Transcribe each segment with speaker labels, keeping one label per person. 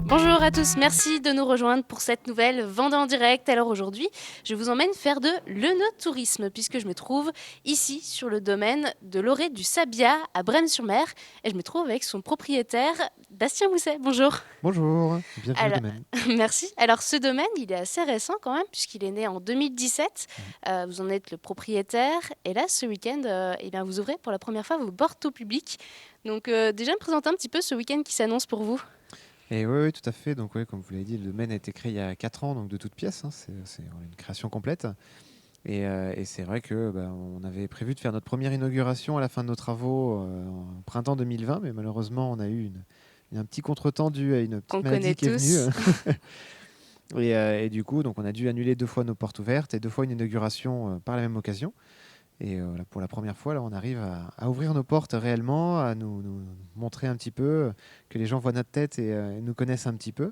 Speaker 1: Bonjour à tous, merci de nous rejoindre pour cette nouvelle Vendée en direct. Alors aujourd'hui, je vous emmène faire de l'œnotourisme puisque je me trouve ici sur le domaine de l'Orée du Sabia à Brême-sur-Mer et je me trouve avec son propriétaire Bastien Mousset. Bonjour.
Speaker 2: Bonjour, bienvenue au
Speaker 1: Alors,
Speaker 2: domaine.
Speaker 1: merci. Alors ce domaine, il est assez récent quand même puisqu'il est né en 2017.
Speaker 2: Mhm.
Speaker 1: Vous en êtes le propriétaire et là ce week-end, eh bien, vous ouvrez pour la première fois vos portes au public. Donc déjà me présenter un petit peu ce week-end qui s'annonce pour vous.
Speaker 2: Et oui, oui, tout à fait. Donc, oui, comme vous l'avez dit, le domaine a été créé il y a 4 ans, donc de toutes pièces, hein. C'est une création complète. Et c'est vrai que on avait prévu de faire notre première inauguration à la fin de nos travaux en printemps 2020, mais malheureusement, on a eu un petit contretemps dû à une petite
Speaker 1: Qu'on connaît
Speaker 2: maladie qui est venue.
Speaker 1: tous.
Speaker 2: Et du coup, donc, on a dû annuler 2 fois nos portes ouvertes et 2 fois une inauguration par la même occasion. Et voilà, pour la première fois, là, on arrive à ouvrir nos portes réellement, à nous montrer un petit peu, que les gens voient notre tête et nous connaissent un petit peu.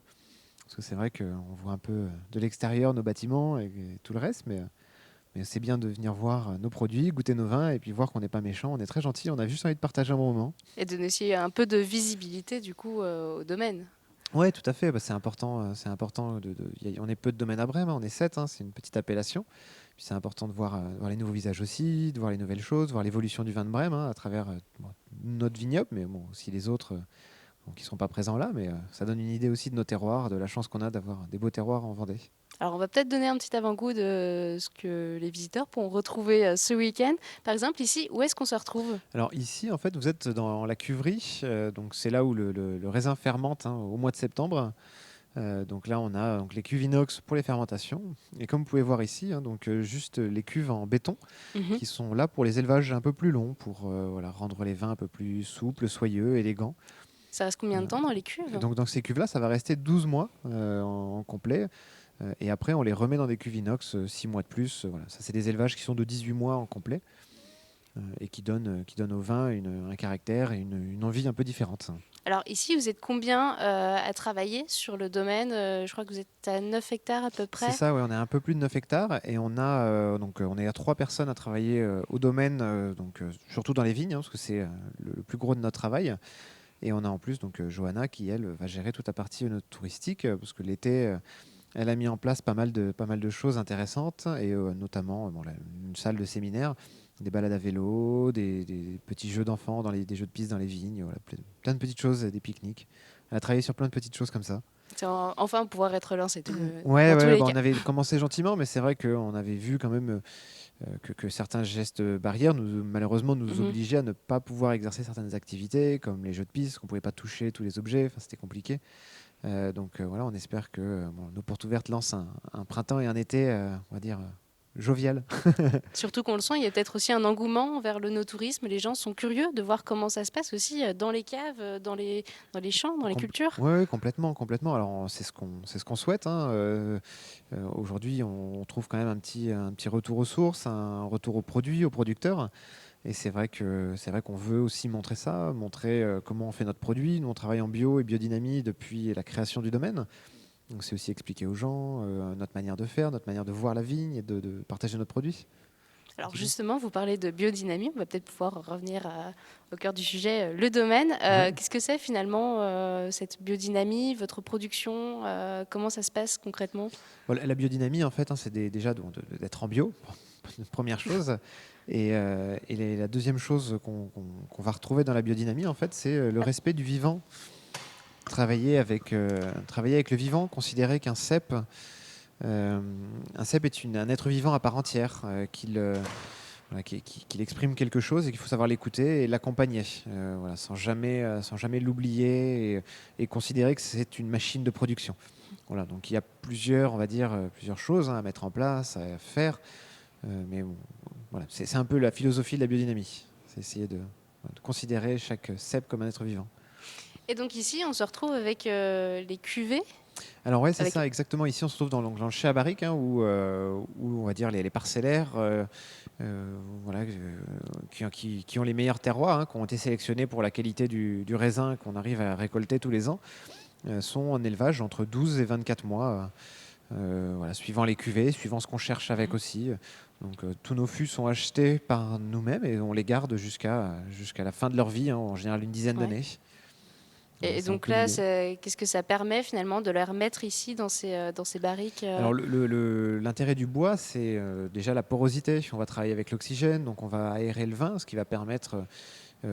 Speaker 2: Parce que c'est vrai qu'on voit un peu de l'extérieur nos bâtiments et tout le reste, mais c'est bien de venir voir nos produits, goûter nos vins et puis voir qu'on n'est pas méchant, on est très gentil, on a juste envie de partager un bon moment.
Speaker 1: Et donner aussi un peu de visibilité du coup au domaine.
Speaker 2: Ouais, tout à fait, c'est important. On est peu de domaines à Brême, hein, on est 7, hein, c'est une petite appellation. Puis c'est important de voir les nouveaux visages aussi, de voir les nouvelles choses, voir l'évolution du vin de Brême hein, à travers notre vignoble, mais bon, aussi les autres qui ne sont pas présents là. Mais ça donne une idée aussi de nos terroirs, de la chance qu'on a d'avoir des beaux terroirs en Vendée.
Speaker 1: Alors on va peut-être donner un petit avant-goût de ce que les visiteurs pourront retrouver ce week-end. Par exemple ici, où est-ce qu'on se retrouve?
Speaker 2: Alors ici, en fait, vous êtes dans la cuverie, donc c'est là où le raisin fermente hein, au mois de septembre. Donc là, on a donc les cuves inox pour les fermentations. Et comme vous pouvez voir ici, hein, donc juste les cuves en béton
Speaker 1: Mhm.
Speaker 2: qui sont là pour les élevages un peu plus longs, pour voilà, rendre les vins un peu plus souples, soyeux, élégants.
Speaker 1: Ça reste combien de temps dans les
Speaker 2: Et
Speaker 1: cuves?
Speaker 2: donc dans ces cuves-là, ça va rester 12 mois en complet. Et après, on les remet dans des cuves inox 6 mois de plus. Voilà. Ça, c'est des élevages qui sont de 18 mois en complet et qui donnent au vin un caractère et une envie un peu différente.
Speaker 1: Alors ici, vous êtes combien à travailler sur le domaine? Je crois que vous êtes à 9 hectares à peu
Speaker 2: C'est
Speaker 1: près.
Speaker 2: ça, ouais, on est un peu plus de 9 hectares et on est à 3 personnes à travailler au domaine, surtout dans les vignes, hein, parce que c'est le plus gros de notre travail. Et on a en plus donc Johanna qui, elle, va gérer toute la partie touristique, parce que l'été, elle a mis en place pas mal de choses intéressantes, et notamment une salle de séminaire, des balades à vélo, des petits jeux d'enfants, des jeux de piste dans les vignes, voilà, plein de petites choses, des pique-niques. Elle a travaillé sur plein de petites choses comme ça.
Speaker 1: C'est enfin pouvoir être lancé
Speaker 2: Ouais,
Speaker 1: dans tous
Speaker 2: ouais,
Speaker 1: les
Speaker 2: bah,
Speaker 1: cas.
Speaker 2: on avait commencé gentiment, mais c'est vrai qu'on avait vu quand même que certains gestes barrières, malheureusement, nous
Speaker 1: Mhm.
Speaker 2: obligeaient à ne pas pouvoir exercer certaines activités, comme les jeux de piste, qu'on ne pouvait pas toucher tous les objets, enfin, c'était compliqué. Donc voilà, on espère que nos portes ouvertes lancent un printemps et un été, on va dire, jovial.
Speaker 1: Surtout qu'on le sent, il y a peut-être aussi un engouement vers le no-tourisme. Les gens sont curieux de voir comment ça se passe aussi dans les caves, dans les champs, dans les cultures.
Speaker 2: Ouais, complètement, complètement. Alors c'est ce qu'on souhaite, hein. Aujourd'hui, on trouve quand même un petit retour aux sources, un retour aux produits, aux producteurs. Et c'est vrai qu'on veut aussi montrer ça, montrer comment on fait notre produit. Nous, on travaille en bio et biodynamie depuis la création du domaine. Donc c'est aussi expliquer aux gens notre manière de faire, notre manière de voir la vigne et de partager notre produit. Un
Speaker 1: Alors
Speaker 2: petit peu.
Speaker 1: justement, vous parlez de biodynamie, on va peut-être pouvoir revenir au cœur du sujet, le domaine.
Speaker 2: Ouais.
Speaker 1: Qu'est-ce que c'est finalement cette biodynamie, votre production, comment ça se passe concrètement?
Speaker 2: Bon, la biodynamie, en fait, hein, c'est déjà d'être en bio, première chose. Et la deuxième chose qu'on va retrouver dans la biodynamie, en fait, c'est le respect du vivant. Travailler avec le vivant, considérer un cep est un être vivant à part entière, qu'il exprime quelque chose et qu'il faut savoir l'écouter et l'accompagner, voilà, sans jamais l'oublier et considérer que c'est une machine de production. Voilà, donc il y a on va dire, plusieurs choses hein, à mettre en place, à faire, mais bon, voilà, c'est un peu la philosophie de la biodynamie. C'est essayer de considérer chaque cep comme un être vivant.
Speaker 1: Et donc ici, on se retrouve avec les cuvées,
Speaker 2: Alors ouais, c'est
Speaker 1: avec
Speaker 2: ça, exactement. Ici, on se trouve dans le chai à barrique, hein, où on va dire les parcellaires, voilà, qui ont les meilleurs terroirs, hein, qui ont été sélectionnés pour la qualité du raisin qu'on arrive à récolter tous les ans, sont en élevage entre 12 et 24 mois, voilà, suivant les cuvées, suivant ce qu'on cherche avec aussi. Donc tous nos fûts sont achetés par nous-mêmes et on les garde jusqu'à la fin de leur vie, hein, en général une dizaine
Speaker 1: ouais.
Speaker 2: d'années. Voilà,
Speaker 1: Et
Speaker 2: c'est un
Speaker 1: donc
Speaker 2: peu
Speaker 1: là,
Speaker 2: l'idée.
Speaker 1: qu'est-ce que ça permet finalement de les remettre ici dans ces barriques
Speaker 2: Alors l'intérêt du bois, c'est déjà la porosité. On va travailler avec l'oxygène, donc on va aérer le vin, ce qui va permettre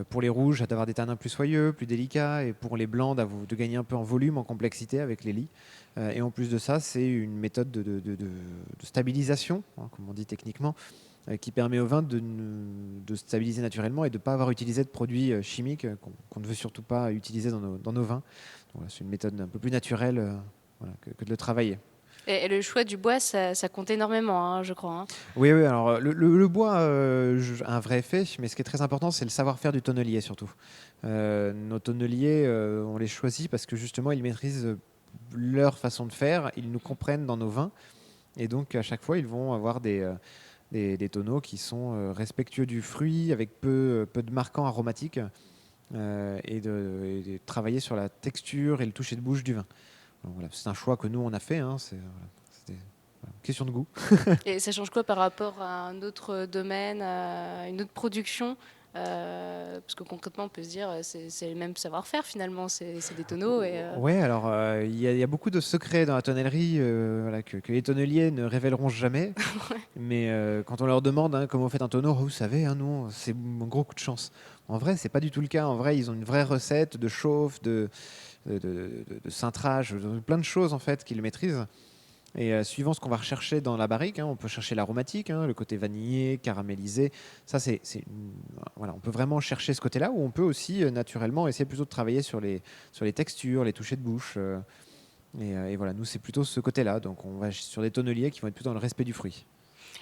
Speaker 2: pour les rouges d'avoir des tanins plus soyeux, plus délicats, et pour les blancs de gagner un peu en volume, en complexité avec les lits. Et en plus de ça, c'est une méthode de stabilisation, hein, comme on dit techniquement, qui permet au vin de se stabiliser naturellement et de ne pas avoir utilisé de produits chimiques qu'on ne veut surtout pas utiliser dans nos vins. Donc, voilà, c'est une méthode un peu plus naturelle voilà, que de le travailler.
Speaker 1: et le choix du bois, ça compte énormément, hein, je crois. Hein.
Speaker 2: Oui, oui, alors le bois a un vrai effet, mais ce qui est très important, c'est le savoir-faire du tonnelier surtout. Nos tonneliers, on les choisit parce que justement, ils maîtrisent leur façon de faire, ils nous comprennent dans nos vins, et donc à chaque fois, ils vont avoir des tonneaux qui sont respectueux du fruit, avec peu de marquants aromatiques, et de travailler sur la texture et le toucher de bouche du vin. Donc, voilà, c'est un choix que nous, on a fait, hein, c'était une question de goût.
Speaker 1: Et ça change quoi par rapport à un autre domaine, à une autre production parce que concrètement, on peut se dire, c'est le même savoir-faire finalement, c'est des tonneaux.
Speaker 2: Ouais, alors il y a beaucoup de secrets dans la tonnellerie voilà, que les tonneliers ne révéleront jamais. Mais quand on leur demande hein, comment vous faites un tonneau, oh, vous savez, hein, nous, c'est un gros coup de chance. En vrai, c'est pas du tout le cas. En vrai, ils ont une vraie recette de chauffe, de cintrage, plein de choses en fait qu'ils maîtrisent. Et suivant ce qu'on va rechercher dans la barrique, hein, on peut chercher l'aromatique, hein, le côté vanillé, caramélisé. Ça, voilà, on peut vraiment chercher ce côté-là, ou on peut aussi naturellement essayer plutôt de travailler sur les textures, les touchés de bouche. Et voilà, nous, c'est plutôt ce côté-là. Donc, on va sur des tonneliers qui vont être plutôt dans le respect du fruit.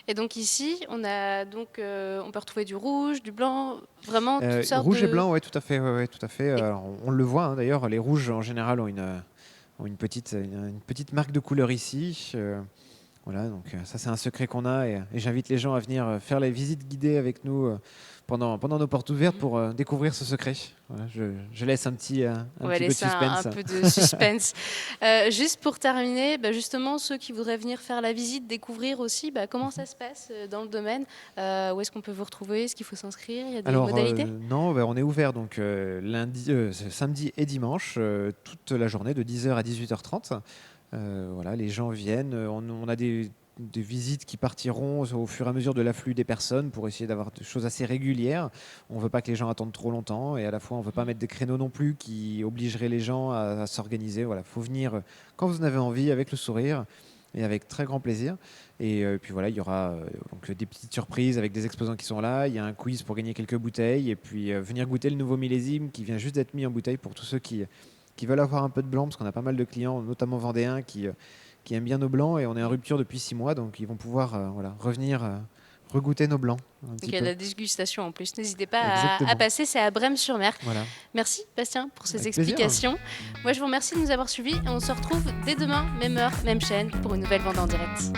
Speaker 1: Et donc ici, on peut retrouver du rouge, du blanc, vraiment toutes sortes
Speaker 2: Rouge et
Speaker 1: de.
Speaker 2: blanc, ouais, tout à fait. Ouais, ouais, tout à fait.
Speaker 1: Et-
Speaker 2: Alors, on le voit, hein, d'ailleurs, les rouges, en général, ont une petite marque de couleur ici. Voilà, donc ça c'est un secret qu'on a et j'invite les gens à venir faire les visites guidées avec nous pendant nos portes ouvertes pour découvrir ce secret. Voilà, je laisse
Speaker 1: On
Speaker 2: un
Speaker 1: va
Speaker 2: petit peu de
Speaker 1: laisser un
Speaker 2: suspense.
Speaker 1: peu de suspense. Juste pour terminer, justement, ceux qui voudraient venir faire la visite, découvrir aussi comment ça se passe dans le domaine, où est-ce qu'on peut vous retrouver, est-ce qu'il faut s'inscrire, il y a des
Speaker 2: Alors
Speaker 1: modalités.
Speaker 2: non, on est ouvert donc samedi et dimanche toute la journée de 10h à 18h30. Voilà, les gens viennent, on a des visites qui partiront au fur et à mesure de l'afflux des personnes pour essayer d'avoir des choses assez régulières. On ne veut pas que les gens attendent trop longtemps et à la fois on ne veut pas mettre des créneaux non plus qui obligeraient les gens à s'organiser. Voilà, faut venir quand vous en avez envie avec le sourire et avec très grand plaisir. Et puis voilà, il y aura donc des petites surprises avec des exposants qui sont là. Il y a un quiz pour gagner quelques bouteilles et puis venir goûter le nouveau millésime qui vient juste d'être mis en bouteille pour tous ceux qui veulent avoir un peu de blanc, parce qu'on a pas mal de clients, notamment vendéens, qui aiment bien nos blancs, et on est en rupture depuis 6 mois, donc ils vont pouvoir voilà, revenir regoûter nos blancs un
Speaker 1: Donc
Speaker 2: petit
Speaker 1: il y a de
Speaker 2: peu.
Speaker 1: la dégustation en plus. N'hésitez pas à
Speaker 2: Exactement.
Speaker 1: passer, c'est à Brême-sur-Mer.
Speaker 2: Voilà.
Speaker 1: Merci Bastien pour ces
Speaker 2: Avec plaisir.
Speaker 1: explications. Moi je vous remercie de nous avoir suivis et on se retrouve dès demain, même heure, même chaîne, pour une nouvelle vente en direct.